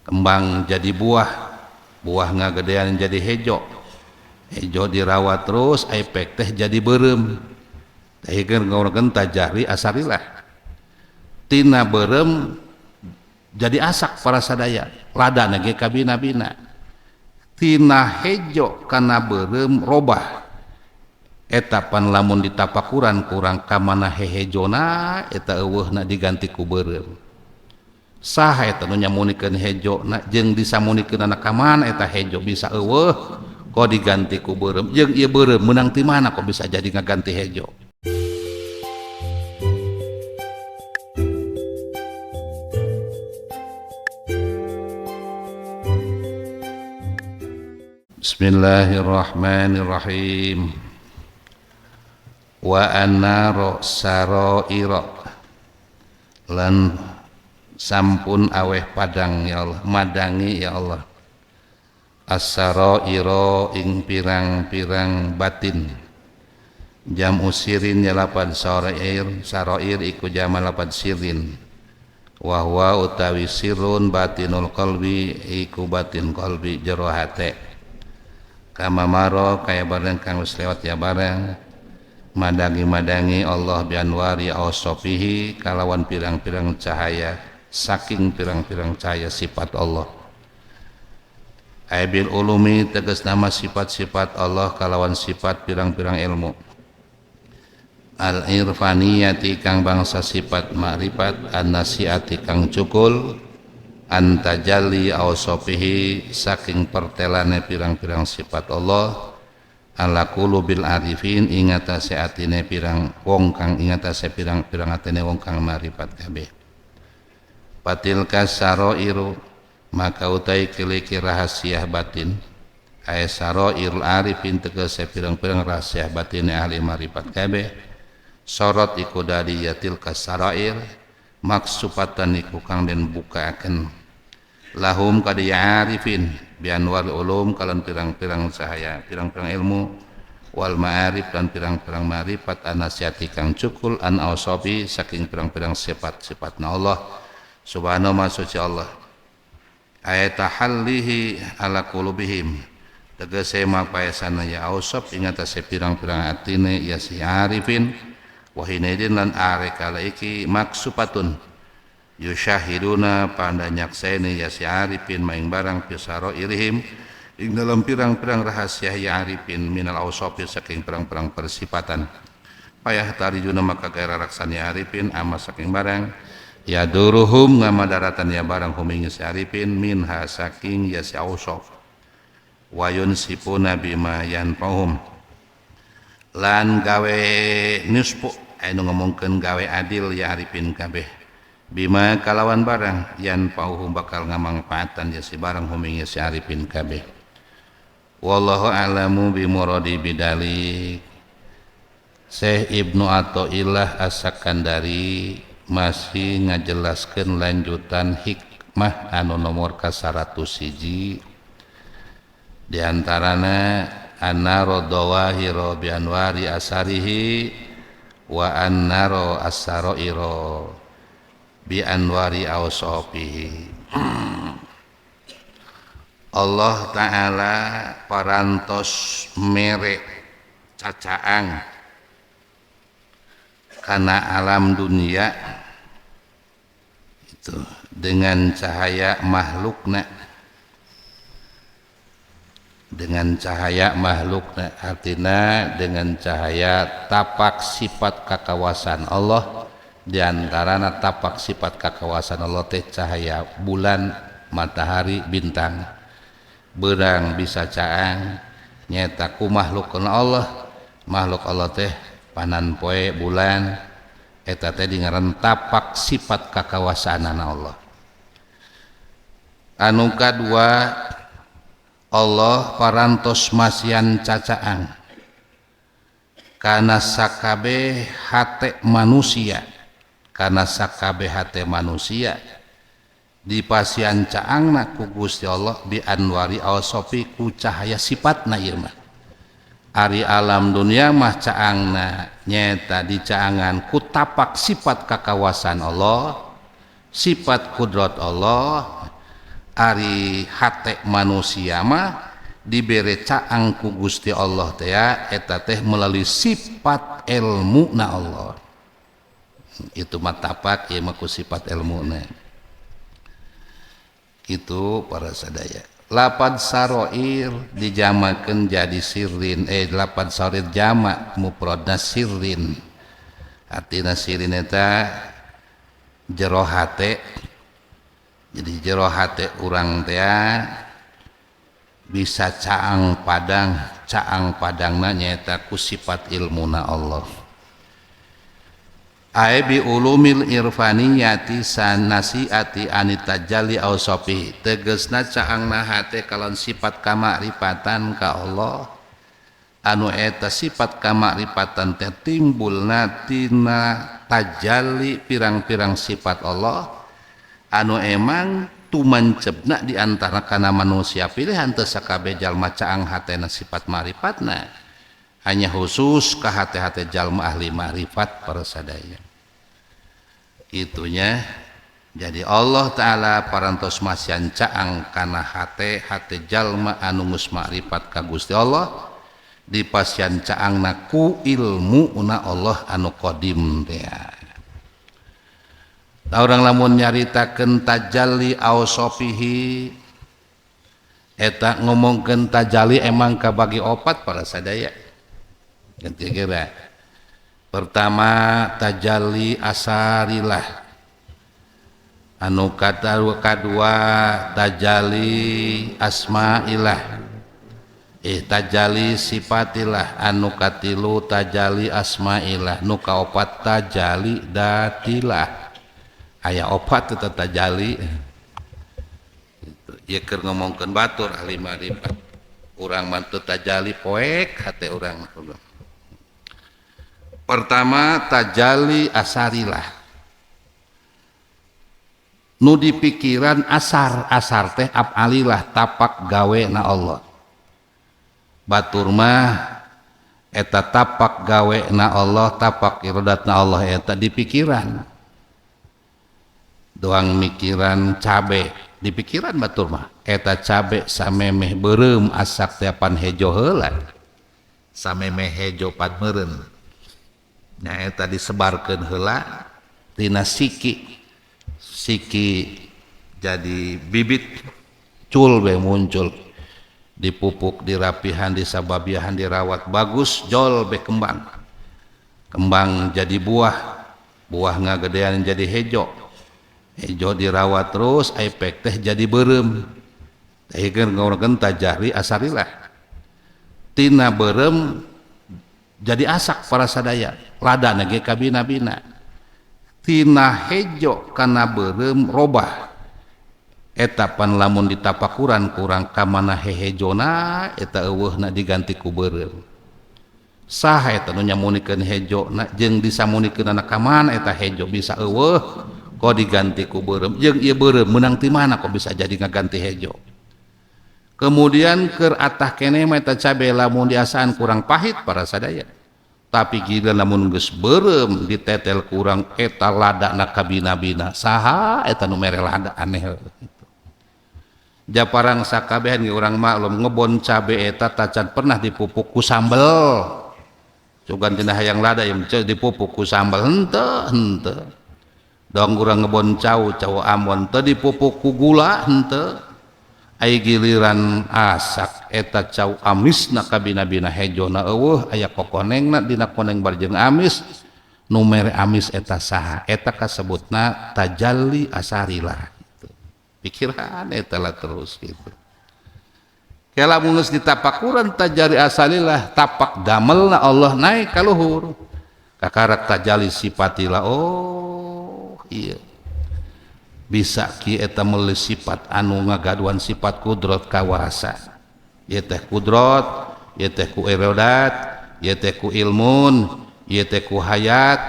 kembang jadi buah, buah ngagedean jadi hejo, hejo dirawat terus efek teh jadi berem, teh ngeureun tajahri asarilah tina berem jadi asak para sadaya ladana ge kabina-bina tina hejo kana berem robah eta pan lamun ditapakuran kurang kamana hehejona eta eueuhna diganti ku berem saha eta nu nyamunikeun hejona jeung disamunikeun anak kamana eta hejo bisa eueuh kok diganti ku berem jeung ieu berem meunang ti mana kok bisa jadi ngaganti hejo. Bismillahirrahmanirrahim. Wa annaro saroira lan sampun aweh padang ya Allah, madangi ya Allah as-saroira ing pirang-pirang batin. Jam usirin ya lapad saroir iku jama lapad sirin wa huwa utawi sirun batinul qalbi iku batin qalbi jero hate kama maro kaya barang kang wis lewat ya barang madangi Allah bi anwari awsofihi kalawan pirang-pirang cahaya saking pirang-pirang cahaya sifat Allah aibil ulumi tegas nama sifat-sifat Allah kalawan sifat pirang-pirang ilmu al irfaniyati kang bangsa sifat ma'rifat an nasiati kang cukul antajalli awsofihi saking pertelane pirang-pirang sifat Allah ala qulubil arifin ingatase atine pirang wong kang ingatase pirang-pirang atine wong kang marifat kabeh patilka sarairu maka utai kiliki rahasia batin ay sarairul arifin tegese pirang-pirang rahasia batine ahli marifat kabeh sorot iku dari yatilka sarair maksupatan iku kang den bukaaken lahum kadiya arifin bianwar ulum kalan pirang-pirang cahaya pirang-pirang ilmu wal ma'arif dan pirang-pirang ma'rifat anasiati kang cukul an awsofi saking pirang-pirang sifat-sifatna Allah subhanahu wa suci Allah ayatahallihi ala qulubihim tegese mapayasana ya awsof ingatase pirang-pirang atine ya si arifin wahinaidin lan arekala iki maksupatun yusyahiduna panda nyakseni ya si arifin maing barang pisaro irihim ing dalam pirang-pirang rahasia ya arifin minal awsofi saking pirang-pirang persifatan payah tarijuna maka gairah raksani arifin ama saking barang ya duruhum ngamadaratan ya barang humingi si arifin minha saking ya si awsof wayun sipuna bima yanfahum lan gawe nispu anu ngomongkeun gawe adil ya arifin kabeh bima kalawan barang yan pauhum bakal ngamangfaatan ya si barang humingi si arifin kabeh wallahu a'lamu bimuradi bidalik. Syekh Ibnu Athaillah As-Sakandari masih ngajelaskeun lanjutan hikmah anu nomor ka 101 diantarana annaro dawahiro bi anwari asarihi wa annaro as-sarairo bi anwari awsofihi. Allah Ta'ala parantos mere cacaang karena alam dunia itu dengan cahaya makhlukna, dengan cahaya makhlukna artinya dengan cahaya tapak sifat kakawasan Allah. Di antarana tapak sifat kakawasan Allah teh cahaya bulan, matahari, bintang. Berang bisa caang nyata ku makhluk Allah, makhluk Allah teh panan poe bulan eta teh ngaran tapak sifat kakawasanan Allah. Anu kadua Allah parantos masian cacaang kana sakabeh hate manusia, kana sakabeh hate manusia dipasian caangna ku Gusti Allah bi anwari awsofi ku cahaya sifatna ieu mah. Ari alam dunia mah caangna nyata dicaangan ku tapak sifat kakawasan Allah, sifat kudrat Allah. ari hate manusia mah dibere caang ku Gusti Allah teh ya eta teh melalui sifat ilmu na Allah itu mah tapak ieu mah ku sifat ilmuna itu para sadaya. Lapad saroir dijamakeun jadi sirrin lapad saroir jamak mufradna sirrin artina sirrin eta jero hate jadi jero hate urang teh bisa caang padangna nyaeta ku sifat ilmuna Allah ai bi ulumil irfaniyati sanasiati anitajalli ausofi tegesna caangna hate kalon sifat kamakrifatan ka Allah anu eta sifat kamakrifatan teh timbulna tina tajalli pirang-pirang sifat Allah anu emang tumancepna di antara kana manusia pilihan teu sakabeh jalma caang hatena sifat ma'rifatna hanya khusus ka hate-hate jalma ahli ma'rifat para sadaya itunya jadi Allah Ta'ala parantos masian caang kana hate jalma anu geus ma'rifat ka Gusti Allah dipasian caangna ku ilmu na Allah anu qadim teh orang lamun nyaritakeun tajalli ausofihi eta ngomongkeun tajalli emang kabagi opat para sadaya ganti kira pertama tajalli asarilah anu kadua tajalli asmailah tajalli sifatilah anu katilu tajalli asmailah nu kaopat tajalli datilah aya opat teu tajalli ieu keur ngomongkeun batur ahli ma'rifat urang mah teu tajalli poek hate urang pertama tajalli asarilah nu di pikiran asar teh afalilah tapak gawe na Allah batur mah eta tapak gawe na Allah tapak iradat na Allah eta di pikiran doang mikiran cabe di pikiran batur mah eta cabe samemeh beureum asak teapan hejo heula samemeh hejo pat meureun nya eta disebarkeun heula tina siki jadi bibit cul be muncul dipupuk dirapihan disababiahan dirawat bagus jol be kembang jadi buah ngagedean jadi hejo dirawat terus efek teh jadi beureum teh ngomongkeun tajalli asarilah tina beureum jadi asak para sadaya ladana ge kabina-bina tina hejo kana beureum robah eta pan lamun ditapakuran kurang ka mana hehejona eta eueuhna diganti ku beureum saha eta nu nyamunikeun hejona jeung disamunikeun ka mana eta hejo bisa eueuh kok diganti ku beureum jeung ieu beureum meunang ti mana kok bisa jadi ngaganti hejo kemudian keur atah keneh mah eta cabe lamun diasaan kurang pahit para sadaya tapi gila lamun geus beureum ditetel kurang eta ladana kabina-bina saha eta nu mere lada aneh japarang sakabehan ge urang maklum ngebon cabe eta tacan pernah dipupuk ku sambel cogan tina hayang lada yang dipupuk ku sambel henteu dong urang ngebon cau amon teu dipupuk ku gula henteu ai giliran asak eta cau amisna kabina-bina hejona eueuh aya kokonengna dina koneng barjeng amis nu mere amis eta saha eta kasebutna tajalli asarilah gitu. Pikiran eta lah terus gitu kela mun geus ditapakuran tajalli asarilah tapak damelna Allah naik ka luhur kakarak tajalli sifatilah iya bisa ki eta meuli sifat anu ngagaduan sifat kudrat kawasa ieu teh kudrat ieu teh ku iradat ieu teh ku ilmun ieu teh ku hayat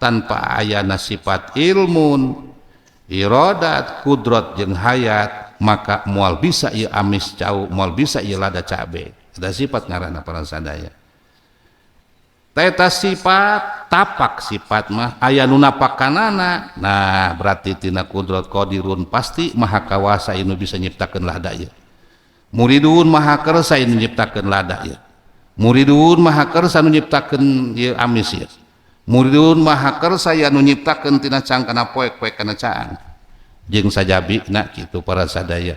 tanpa ayana sifat ilmun iradat kudrat jeung hayat maka moal bisa ieu amis cau moal bisa ieu lada cabe eta sifat ngaranna para sadaya Eta sifat tapak sifat mah aya nu napakanana. Nah berarti tina kudrat qadirun pasti maha kawasa anu bisa nyiptakeun lada ieu. Muridun maha kersa anu nyiptakeun lada ieu. Muridun maha kersa anu nyiptakeun ieu amis ieu. Muridun maha kersa anu nyiptakeun tina cangkana poek-poek kana caang. Jeung sajabina kitu para sadaya.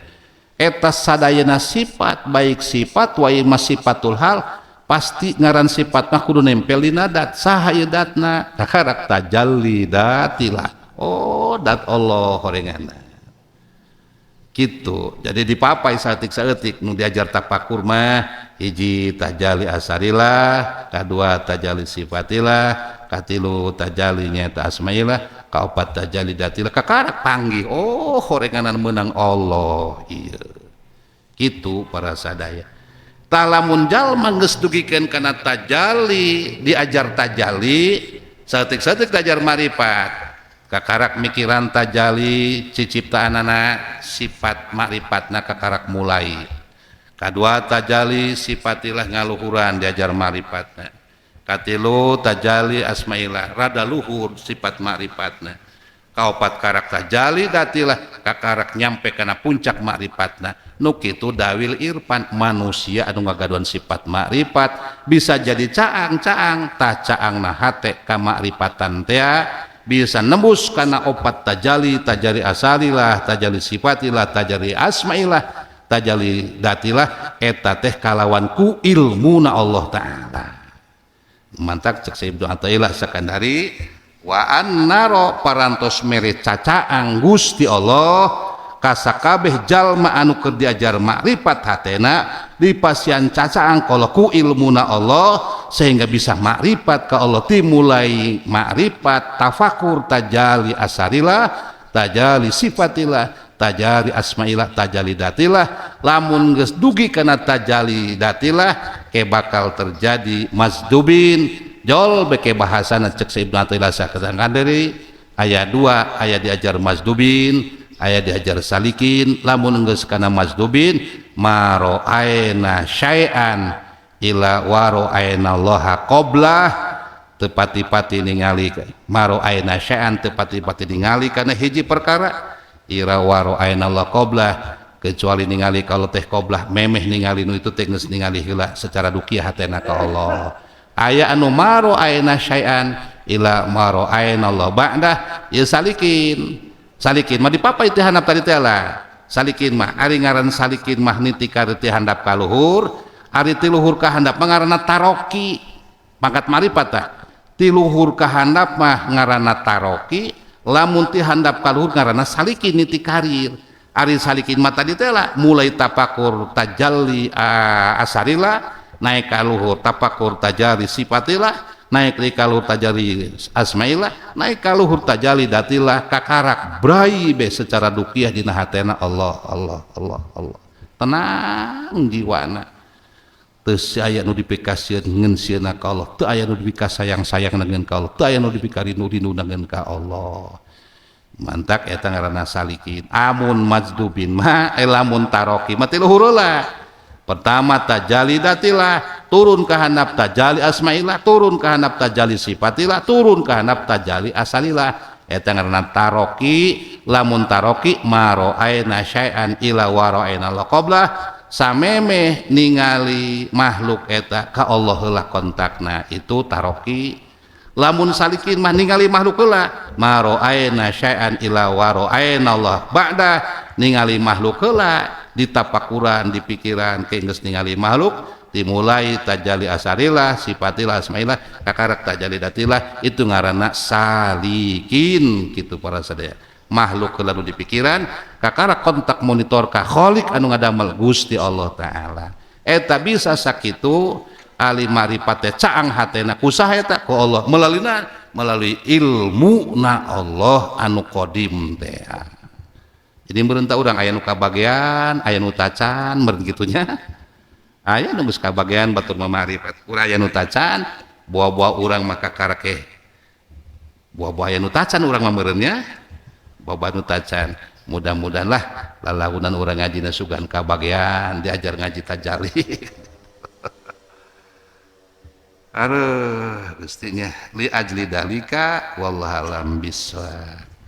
Eta sadayana sifat baik sifat wa imma sifatul hal pasti ngaran sifat mah kudu nempel dina dat. Saha ieu datna? Takarak tajalli datilah. Oh dat Allah horenganna gitu. Jadi dipapai saeutik saeutik nu diajar tapakur mah hiji tajalli asarilah, kadua tajalli sifatilah, katilu tajalli nyaeta asmailah, kaopat tajalli datilah, kakarak panggih. Oh horenganan meunang Allah ieu gitu para sadaya. Talamun jalma geus dugikeun kana tajalli, diajar tajalli, saeutik-saeutik tajar marifat, kakarak mikiran tajalli ciciptaanana sifat marifatna kakarak mulai. Kadua tajalli sifatilah ngaluhuran diajar marifatna. Katilu tajalli asmailah rada luhur sifat marifatna. Kaopat karak tajalli datilah kakarak nyampe kana puncak marifatna. Nu kitu dawil irfan manusia anu ngagaduan sifat makrifat bisa jadi caang-caang ta caangna hate ka makrifatan teh bisa nembus kana opat tajalli, tajalli asalilah, tajalli sifatilah, tajalli asmailah, tajalli datilah eta teh kalawan ku ilmuna Allah taala. Mantak cek Ibnu Athaillah Sakandari wa annaro parantos mere cacaang Gusti Allah kasakabeh jalma anu keur diajar makrifat hatena dipasian cacaang kalau ku ilmuna Allah sehingga bisa makrifat ka Allah timulai makrifat tafakur tajalli asarilah, tajalli sifatilah, tajalli asmailah, tajalli datilah. Lamun geus dugi kana tajalli datilah ke bakal terjadi mazdubin jol beke bahasana cek Ibnu Athaillah Sakandari aya 2 aya diajar mazdubin aya diajar salikin. Lamun geus kana mazdubin maro aina syai'an ila waro aina Allah qablah tepati-pati ningali maro aina syai'an tepati-pati ningali kana hiji perkara ira waro aina Allah qablah kecuali ningali kalau teh qablah memeh ningali nu itu teh geus ningali heula secara dukia hatena ka Allah. Aya anu maro aina syai'an ila maro aina Allah ba'dah ya salikin. Salikin mah dipapai teh handap tadi teh lah. Salikin mah ari ngaran salikin mah niti kareuti handap ka luhur, ari ti luhur ka handap mah ngaranna taroki. Pangkat marifat tah. Ti luhur ka handap mah ngaranna taroki, lamun ti handap ka luhur ngaranna salikin niti karir. Ari salikin mah tadi teh lah mulai tapakur tajalli asarilah, naik ka luhur tapakur tajalli sifatilah, naik di kaluhur tajalli asmailah, naik kaluhur tajalli datilah kakarak brai be secara dukiah dina hatena Allah Allah Allah Allah. Tenang jiwana. Teu aya nu dipikasieun ngeun sieuna ka Allah, teu aya nu dipikasayang-sayang ngeun ka Allah, teu aya nu dipikarindu-rindu ngeun ka Allah. Mantak eta ngaranna salikin. Amun majdubin mah lamun taroki mah ti luhur heula. Pertama tajalli datilah turun ke handap tajalli asmailah, turun ke handap tajalli sifatilah, turun ke handap tajalli asalilah. Eta ngaranna taroki. Lamun taroki maro aina syai'an ila waro aina laqablah samemeh ningali makhluk eta ka Allah heula kontakna itu taroki. Lamun salikin mah ningali makhluk heula maro aina syai'an ila waro aina Allah ba'da ningali makhluk heula ditapakuran di pikiran keinggeus ningali makhluk dimulai tajalli asarilah sifatilah asmailah kakarak tajalli datilah itu ngaranna salikin gitu para sadaya. Makhluk lalu di pikiran kakarak kontak monitor ka khaliq anu ngadamel Gusti Allah taala. Eta bisa sakitu ali marifat caang hatena kusaha eta ku Allah melalui ilmu na Allah anu qadim teh. Jadi merentah urang aya nu kabagean, aya nu tacan, meureun gitunya. Aya nu geus kabagean batur mamarifat. Urang aya nu tacan, buah-buah urang maka karake. Buah-buah aya nu tacan urang mah meureunnya. Buah-buah nu tacan. Mudah-mudahan lah lalahunan urang ngajina sugan kabagean, diajar ngaji tajalli. Aduh, gustinya li ajli dalika wallahualam bisawab.